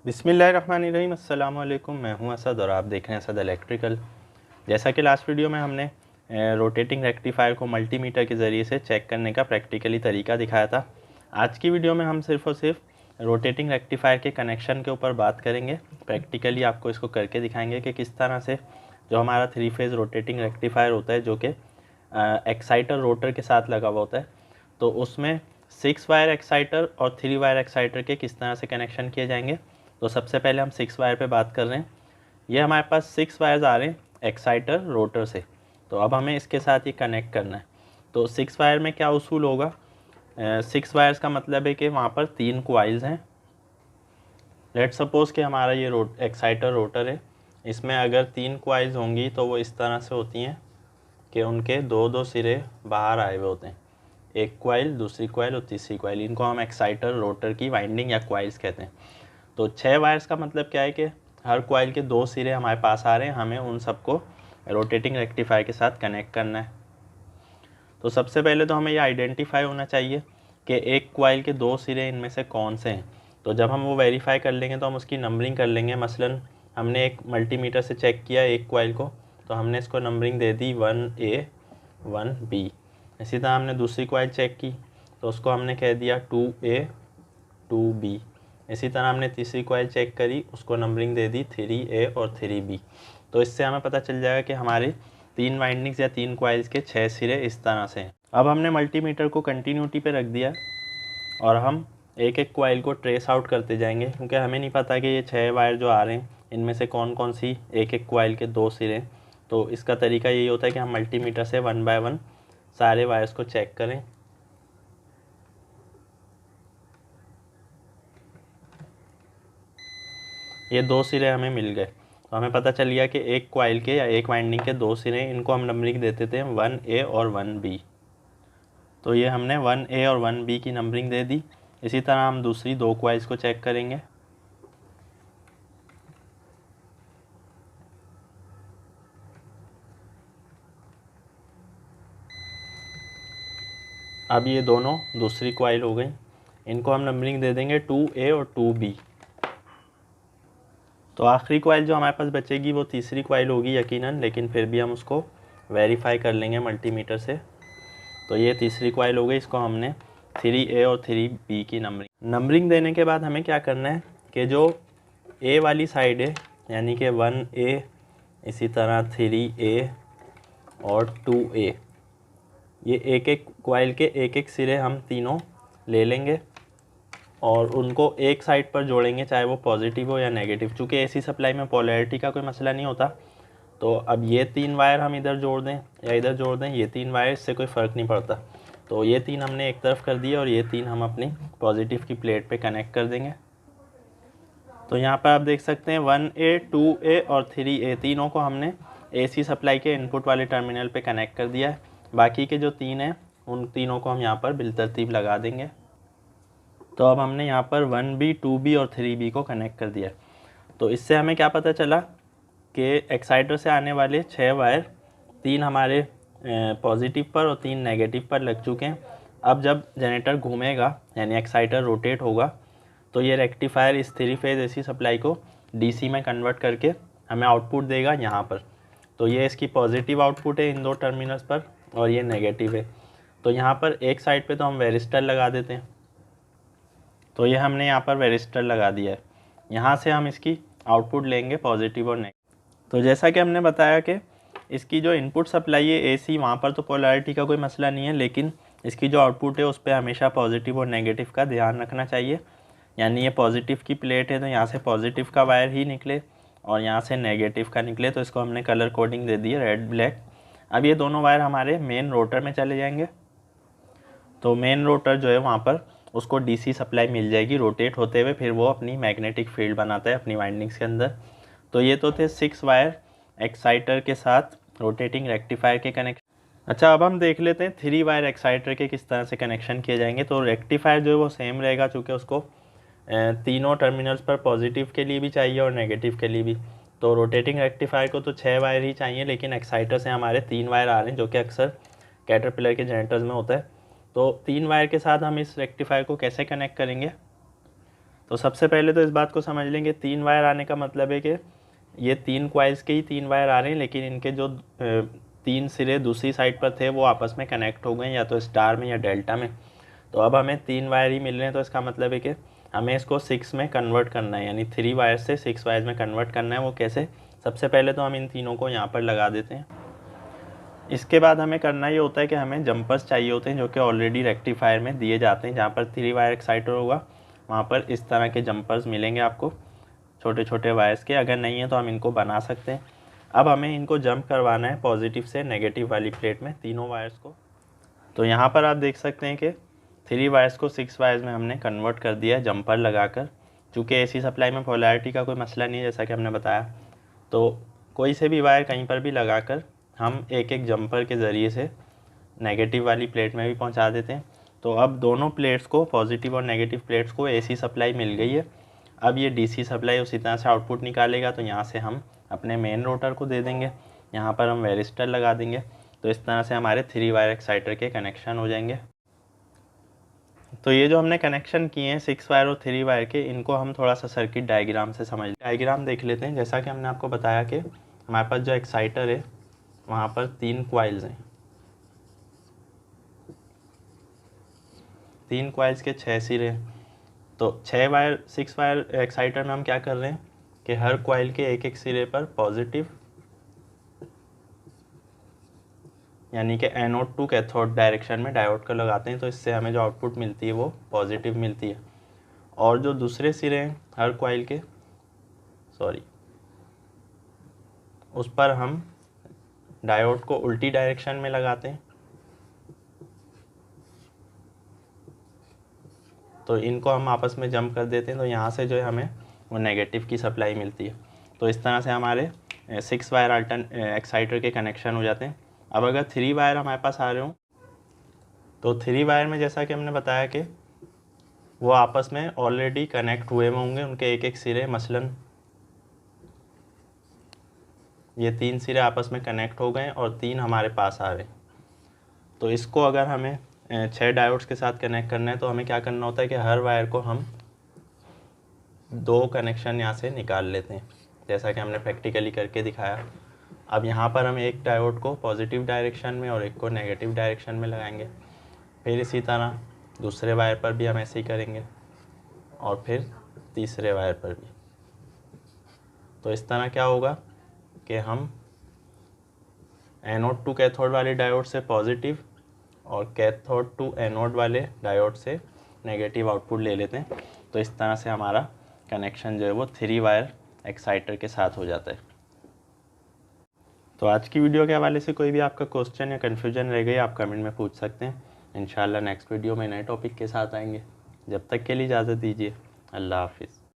बिस्मिल्लाहिर्रहमानिर्रहीम। अस्सलाम वालेकुम। मैं हूं असद और आप देख रहे हैं असद इलेक्ट्रिकल। जैसा कि लास्ट वीडियो में हमने रोटेटिंग रेक्टिफायर को मल्टीमीटर के ज़रिए से चेक करने का प्रैक्टिकली तरीका दिखाया था। आज की वीडियो में हम सिर्फ़ और सिर्फ रोटेटिंग रेक्टिफायर के कनेक्शन के ऊपर बात करेंगे। प्रैक्टिकली आपको इसको करके दिखाएंगे कि किस तरह से जो हमारा 3 फेज़ रोटेटिंग रेक्टिफायर होता है, जो कि एक्साइटर रोटर के साथ लगा हुआ होता है, तो उसमें 6 वायर एक्साइटर और 3 वायर एक्साइटर के किस तरह से कनेक्शन किए जाएंगे। तो सबसे पहले हम 6 वायर पे बात कर रहे हैं। ये हमारे पास 6 वायर्स आ रहे हैं एक्साइटर रोटर से। तो अब हमें इसके साथ ये कनेक्ट करना है। तो 6 वायर में क्या उसूल होगा, 6 वायर्स का मतलब है कि वहाँ पर 3 कॉइल्स हैं। लेट सपोज़ कि हमारा ये एक्साइटर रोटर है, इसमें अगर 3 कॉइल्स होंगी तो वो इस तरह से होती हैं कि उनके दो दो सिरे बाहर आए हुए होते हैं, एक कॉइल, दूसरी कॉइल और तीसरी कॉइल। इनको हम एक्साइटर रोटर की वाइंडिंग या कॉइल्स कहते हैं। तो 6 वायर्स का मतलब क्या है कि हर कॉइल के 2 सिरे हमारे पास आ रहे हैं, हमें उन सबको रोटेटिंग रेक्टिफायर के साथ कनेक्ट करना है। तो सबसे पहले तो हमें ये आइडेंटिफाई होना चाहिए कि एक कॉइल के 2 सिरे इनमें से कौन से हैं। तो जब हम वो वेरीफाई कर लेंगे तो हम उसकी नंबरिंग कर लेंगे। मसलन हमने एक मल्टीमीटर से चेक किया एक कॉइल को, तो हमने इसको नंबरिंग दे दी 1A 1B। इसी तरह हमने दूसरी कॉइल चेक की तो उसको हमने कह दिया 2A 2B। इसी तरह हमने तीसरी कॉइल चेक करी, उसको नंबरिंग दे दी 3A और 3B। तो इससे हमें पता चल जाएगा कि हमारी 3 वाइंडिंग्स या 3 कॉइल्स के 6 सिरे इस तरह से हैं। अब हमने मल्टीमीटर को कंटिन्यूटी पे रख दिया और हम एक एक कॉइल को ट्रेस आउट करते जाएंगे, क्योंकि हमें नहीं पता कि ये 6 वायर जो आ रहे हैं इनमें से कौन कौन सी एक एक कॉइल के 2 सिरे हैं। तो इसका तरीका यही होता है कि हम मल्टीमीटर से 1 बाय 1 सारे वायर्स को चेक करें। ये 2 सिरे हमें मिल गए, तो हमें पता चल गया कि एक कॉइल के या एक वाइंडिंग के 2 सिरे, इनको हम नंबरिंग दे देते हैं 1A और 1B। तो ये हमने 1A और 1B की नंबरिंग दे दी। इसी तरह हम दूसरी 2 कॉइल्स को चेक करेंगे। अब ये दोनों दूसरी कॉइल हो गई, इनको हम नंबरिंग दे देंगे 2A और 2B। तो आखिरी कॉइल जो हमारे पास बचेगी वो तीसरी कॉइल होगी यकीनन, लेकिन फिर भी हम उसको वेरीफाई कर लेंगे मल्टीमीटर से। तो ये तीसरी कॉइल हो गई, इसको हमने 3A और 3B की नंबरिंग देने के बाद हमें क्या करना है कि जो A वाली साइड है, यानी कि 1A, इसी तरह 3A और 2A, ये एक एक कॉइल के एक एक सिरे हम तीनों ले लेंगे और उनको एक साइड पर जोड़ेंगे, चाहे वो पॉजिटिव हो या नेगेटिव। चूँकि एसी सप्लाई में पोलैरिटी का कोई मसला नहीं होता, तो अब ये 3 वायर हम इधर जोड़ दें या इधर जोड़ दें, ये 3 वायर, इससे कोई फ़र्क नहीं पड़ता। तो ये 3 हमने एक तरफ कर दिया और ये 3 हम अपनी पॉजिटिव की प्लेट पे कनेक्ट कर देंगे। तो यहाँ पर आप देख सकते हैं 1A 2A और 3A तीनों को हमने एसी सप्लाई के इनपुट वाले टर्मिनल पे कनेक्ट कर दिया है। बाकी के जो 3 हैं उन तीनों को हम यहाँ पर बिलतरतीब लगा देंगे। तो अब हमने यहाँ पर 1B 2B और 3B को कनेक्ट कर दिया। तो इससे हमें क्या पता चला कि एक्साइटर से आने वाले 6 वायर, 3 हमारे पॉजिटिव पर और 3 नेगेटिव पर लग चुके हैं। अब जब जनरेटर घूमेगा यानी एक्साइटर रोटेट होगा तो ये रेक्टिफायर इस 3 फेज़ एसी सप्लाई को डीसी में कन्वर्ट करके हमें आउटपुट देगा यहाँ पर। तो ये इसकी पॉजिटिव आउटपुट है इन 2 टर्मिनल्स पर और ये नेगेटिव है। तो यहाँ पर एक साइड पे तो हम वेरिस्टर लगा देते हैं। तो ये हमने यहाँ पर वेरिस्टर लगा दिया है, यहाँ से हम इसकी आउटपुट लेंगे पॉजिटिव और नेगेटिव। तो जैसा कि हमने बताया कि इसकी जो इनपुट सप्लाई है एसी, वहाँ पर तो पोलैरिटी का कोई मसला नहीं है, लेकिन इसकी जो आउटपुट है उस पर हमेशा पॉजिटिव और नेगेटिव का ध्यान रखना चाहिए। यानी ये पॉजिटिव की प्लेट है तो यहाँ से पॉजिटिव का वायर ही निकले और यहाँ से नेगेटिव का निकले। तो इसको हमने कलर कोडिंग दे दी है रेड ब्लैक। अब ये दोनों वायर हमारे मेन रोटर में चले जाएंगे। तो मेन रोटर जो है वहाँ पर उसको डीसी सप्लाई मिल जाएगी रोटेट होते हुए, फिर वो अपनी मैग्नेटिक फील्ड बनाता है अपनी वाइंडिंग्स के अंदर। तो ये तो थे 6 वायर एक्साइटर के साथ रोटेटिंग रेक्टिफायर के कनेक्शन। अच्छा, अब हम देख लेते हैं 3 वायर एक्साइटर के किस तरह से कनेक्शन किए जाएंगे। तो रेक्टिफायर जो है वो सेम रहेगा, चूँकि उसको तीनों टर्मिनल्स पर पॉजिटिव के लिए भी चाहिए और नेगेटिव के लिए भी। तो रोटेटिंग रेक्टिफायर को तो 6 वायर ही चाहिए, लेकिन एक्साइटर से हमारे 3 वायर आ रहे हैं, जो कि अक्सर कैटरपिलर के जनरेटर्स में होता है। तो 3 वायर के साथ हम इस रेक्टिफायर को कैसे कनेक्ट करेंगे। तो सबसे पहले तो इस बात को समझ लेंगे 3 वायर आने का मतलब है कि ये 3 कॉइल्स के ही 3 वायर आ रहे हैं, लेकिन इनके जो 3 सिरे दूसरी साइड पर थे वो आपस में कनेक्ट हो गए, या तो स्टार में या डेल्टा में। तो अब हमें 3 वायर ही मिल रहे हैं, तो इसका मतलब है कि हमें इसको 6 में कन्वर्ट करना है, यानी 3 वायर से 6 वायर में कन्वर्ट करना है। वो कैसे? सबसे पहले तो हम इन तीनों को यहाँ पर लगा देते हैं। इसके बाद हमें करना ये होता है कि हमें जंपर्स चाहिए होते हैं, जो कि ऑलरेडी रेक्टिफायर में दिए जाते हैं। जहाँ पर 3 वायर एक्साइटर होगा वहाँ पर इस तरह के जंपर्स मिलेंगे आपको, छोटे छोटे वायर्स के। अगर नहीं है तो हम इनको बना सकते हैं। अब हमें इनको जंप करवाना है पॉजिटिव से नेगेटिव वाली प्लेट में, तीनों वायर्स को। तो यहाँ पर आप देख सकते हैं कि 3 वायर्स को 6 वायर्स में हमने कन्वर्ट कर दिया है जंपर लगाकर। चूँकि एसी सप्लाई में पोलैरिटी का कोई मसला नहीं है, जैसा कि हमने बताया, तो कोई से भी वायर कहीं पर भी लगाकर हम एक एक जंपर के ज़रिए से नेगेटिव वाली प्लेट में भी पहुंचा देते हैं। तो अब दोनों प्लेट्स को, पॉजिटिव और नेगेटिव प्लेट्स को एसी सप्लाई मिल गई है। अब ये डीसी सप्लाई उसी तरह से आउटपुट निकालेगा। तो यहाँ से हम अपने मेन रोटर को दे देंगे, यहाँ पर हम वेरिस्टर लगा देंगे। तो इस तरह से हमारे 3 वायर एक्साइटर के कनेक्शन हो जाएंगे। तो ये जो हमने कनेक्शन किए हैं 6 वायर और 3 वायर के, इनको हम थोड़ा सा सर्किट डायग्राम से समझ डायग्राम देख लेते हैं। जैसा कि हमने आपको बताया कि हमारे पास जो एक्साइटर है वहाँ पर 3 कॉइल्स हैं, 3 कॉइल्स के 6 सिरे हैं। तो 6 वायर एक्साइटर में हम क्या कर रहे हैं कि हर कॉइल के एक एक सिरे पर पॉजिटिव, यानी कि एनोड टू कैथोड डायरेक्शन में डायोड को लगाते हैं। तो इससे हमें जो आउटपुट मिलती है वो पॉजिटिव मिलती है। और जो दूसरे सिरे हैं हर कॉइल के, उस पर हम डायोड को उल्टी डायरेक्शन में लगाते हैं। तो इनको हम आपस में जंप कर देते हैं। तो यहाँ से जो है हमें वो नेगेटिव की सप्लाई मिलती है। तो इस तरह से हमारे 6 वायर एक्साइटर के कनेक्शन हो जाते हैं। अब अगर 3 वायर हमारे पास आ रहे हों, तो 3 वायर में जैसा कि हमने बताया कि वो आपस में ऑलरेडी कनेक्ट हुए होंगे, उनके एक एक सिरे, मसलन ये 3 सिरे आपस में कनेक्ट हो गए और 3 हमारे पास आ रहे। तो इसको अगर हमें 6 डायोड्स के साथ कनेक्ट करना है तो हमें क्या करना होता है कि हर वायर को हम 2 कनेक्शन यहाँ से निकाल लेते हैं, जैसा कि हमने प्रैक्टिकली करके दिखाया। अब यहाँ पर हम एक डायोड को पॉजिटिव डायरेक्शन में और एक को नेगेटिव डायरेक्शन में लगाएंगे। फिर इसी तरह दूसरे वायर पर भी हम ऐसे ही करेंगे, और फिर तीसरे वायर पर भी। तो इस तरह क्या होगा कि हम एनोड टू कैथोड वाले डायोड से पॉजिटिव और कैथोड टू एनोड वाले डायोड से नेगेटिव आउटपुट ले लेते हैं। तो इस तरह से हमारा कनेक्शन जो है वो 3 वायर एक्साइटर के साथ हो जाता है। तो आज की वीडियो के हवाले से कोई भी आपका क्वेश्चन या कन्फ्यूजन रह गई, आप कमेंट में पूछ सकते हैं। इंशाल्लाह नेक्स्ट वीडियो में नए टॉपिक के साथ आएंगे। जब तक के लिए इजाज़त दीजिए। अल्लाह हाफिज़।